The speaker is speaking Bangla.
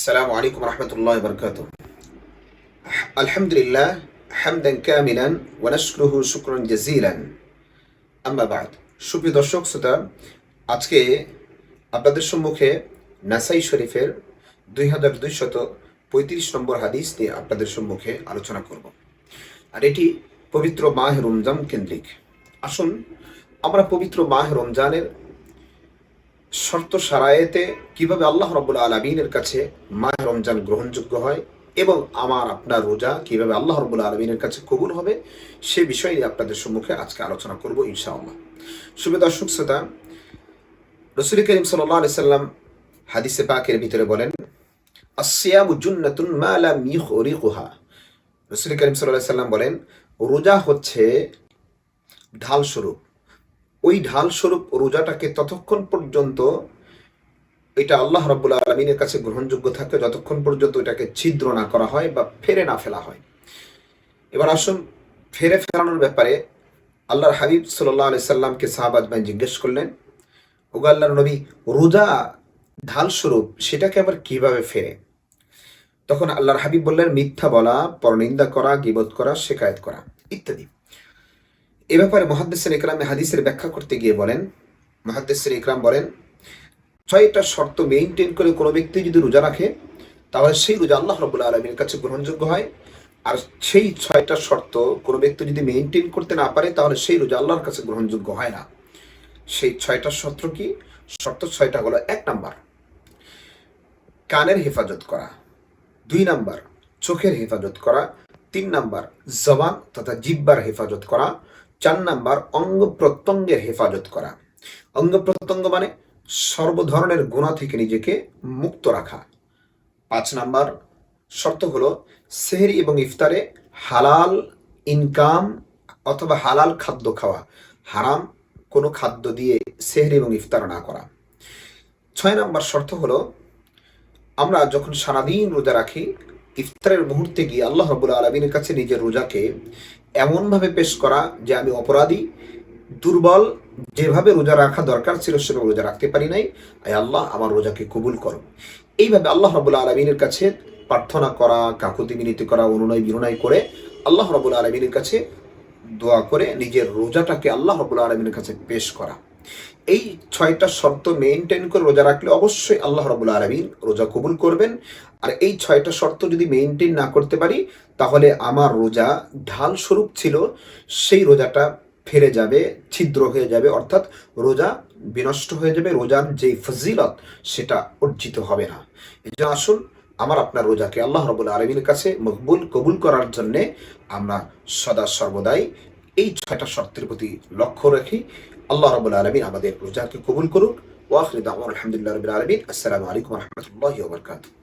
السلام عليكم ورحمة الله وبركاته. الحمد لله حمدا كاملا ونشكره شكرا جزيلا. أما بعد, সুপ্রিয় দর্শক শ্রোতা, আজকে আপনাদের সম্মুখে নাসাই শরীফের 2235 নম্বর হাদিস নিয়ে আপনাদের সম্মুখে আলোচনা করব, আর এটি পবিত্র মাহে রমজান কেন্দ্রিক। আসুন আমরা পবিত্র মাহে রমজানের শর্ত সারায়েতে কিভাবে আল্লাহ রাব্বুল আলামিনের কাছে মাহে রমজান গ্রহণযোগ্য হয় এবং আমার আপনার রোজা কিভাবে আল্লাহ রাব্বুল আলামিনের কাছে কবুল হবে সে বিষয় নিয়ে আপনাদের সম্মুখে আজকে আলোচনা করব ইনশাআল্লাহ। সুপ্রিয় দর্শক শ্রোতা, রাসূল করিম সাল্লাল্লাহু আলাইহি সাল্লাম হাদিসে পাকের ভিতরে বলেন, আসসিয়ামু জুন্নাতুন মা লাম ইউখরিকুহা। রাসূল করিম সাল্লাল্লাহু আলাইহি সাল্লাম বলেন, রোজা হচ্ছে ঢাল স্বরূপ। ওই ঢাল স্বরূপ রোজাটাকে ততক্ষণ পর্যন্ত এটা আল্লাহ রাব্বুল আলামিনের কাছে গ্রহণযোগ্য থাকে যতক্ষণ পর্যন্ত এটাকে ছিদ্র না করা হয় বা ফেরে না ফেলা হয়। এবার আসুন, ফেরে ফেলানোর ব্যাপারে আল্লাহর হাবিব সাল্লাল্লাহু আলাইহি সাল্লামকে সাহাবায়ে জিজ্ঞেস করলেন, ওগো আল্লাহর নবী, রোজা ঢাল স্বরূপ, সেটাকে আবার কিভাবে ফেরে? তখন আল্লাহর হাবিব বললেন, মিথ্যা বলা, পরনিন্দা করা, গীবত করা, শিকায়েত করা ইত্যাদি। এ ব্যাপারে মুহাদ্দিসিন ইকরাম হাদিসের ব্যাখ্যা করতে গিয়ে বলেন, মুহাদ্দিসিন ইকরাম বলেন, 6টা শর্ত মেইনটেইন করে কোনো ব্যক্তি যদি রোজা রাখে তাহলে সেই রোজা আল্লাহ রাব্বুল আলামিনের কাছে গ্রহণযোগ্য হয়। আর সেই 6টা শর্ত কোনো ব্যক্তি যদি মেইনটেইন করতে না পারে তাহলে সেই রোজা আল্লাহর কাছে গ্রহণযোগ্য হয় না। সেই 6টা শর্ত কি? শর্ত 6টা হলো: 1 নাম্বার কানের হেফাজত করা, 2 নাম্বার চোখের হেফাজত করা, 3 নাম্বার জবান তথা জিহ্বার হেফাজত করা, 4 নাম্বার অঙ্গ প্রত্যঙ্গের হেফাজত করা। অঙ্গ প্রত্যঙ্গ মানে সর্ব ধরনের গুনাহ থেকে নিজেকে মুক্ত রাখা। 5 নাম্বার শর্ত হলো সেহরি এবং ইফতারে হালাল ইনকাম অথবা হালাল খাদ্য খাওয়া, হারাম কোনো খাদ্য দিয়ে সেহরি এবং ইফতার না করা। 6 নাম্বার শর্ত হলো আমরা যখন সারাদিন রোজা রাখি, ইফতারের মুহূর্তে গিয়ে আল্লাহ রাব্বুল আলামিনের কাছে নিজের রোজাকে এমনভাবে পেশ করা যে আমি অপরাধী, দুর্বল, যেভাবে রোজা রাখা দরকার ছিল সেভাবে রোজা রাখতে পারি নাই, আয় আল্লাহ আমার রোজাকে কবুল করো। এইভাবে আল্লাহ রাব্বুল আলামিনের কাছে প্রার্থনা করা, কাকুতি মিনতি করা, অনুনয় বিনয় করে আল্লাহ রাব্বুল আলামিনের কাছে দোয়া করে নিজের রোজাটাকে আল্লাহ রাব্বুল আলামিনের কাছে পেশ করা। এই 6টা শর্ত মেইনটেইন করে রোজা রাখলে অবশ্যই আল্লাহ রাব্বুল আলামিন রোজা কবুল করবেন। আর এই 6টা শর্ত যদি মেইনটেইন না করতে পারি তাহলে আমার রোজা ঢাল স্বরূপ ছিল, সেই রোজাটা ফেরে যাবে, ছিদ্র হয়ে যাবে, অর্থাৎ রোজা বিনষ্ট হয়ে যাবে, রোজার যেই ফজিলত সেটা অর্জিত হবে না। এই জন্য আসুন আমার আপনার রোজাকে আল্লাহ রাব্বুল আলামিনের কাছে মকবুল কবুল করার জন্যে আমরা সদা সর্বদাই এই 6টা শর্তের প্রতি লক্ষ্য রাখি। আল্লাহ রাব্বুল আলামিন আমাদের রোজাকে কবুল করুক। ওয়া আখিরু দাওয়ানা আলহামদুলিল্লাহি রাব্বিল আলামিন। আসসালামু আলাইকুম ওয়া রাহমাতুল্লাহি ওয়া বারাকাতুহু।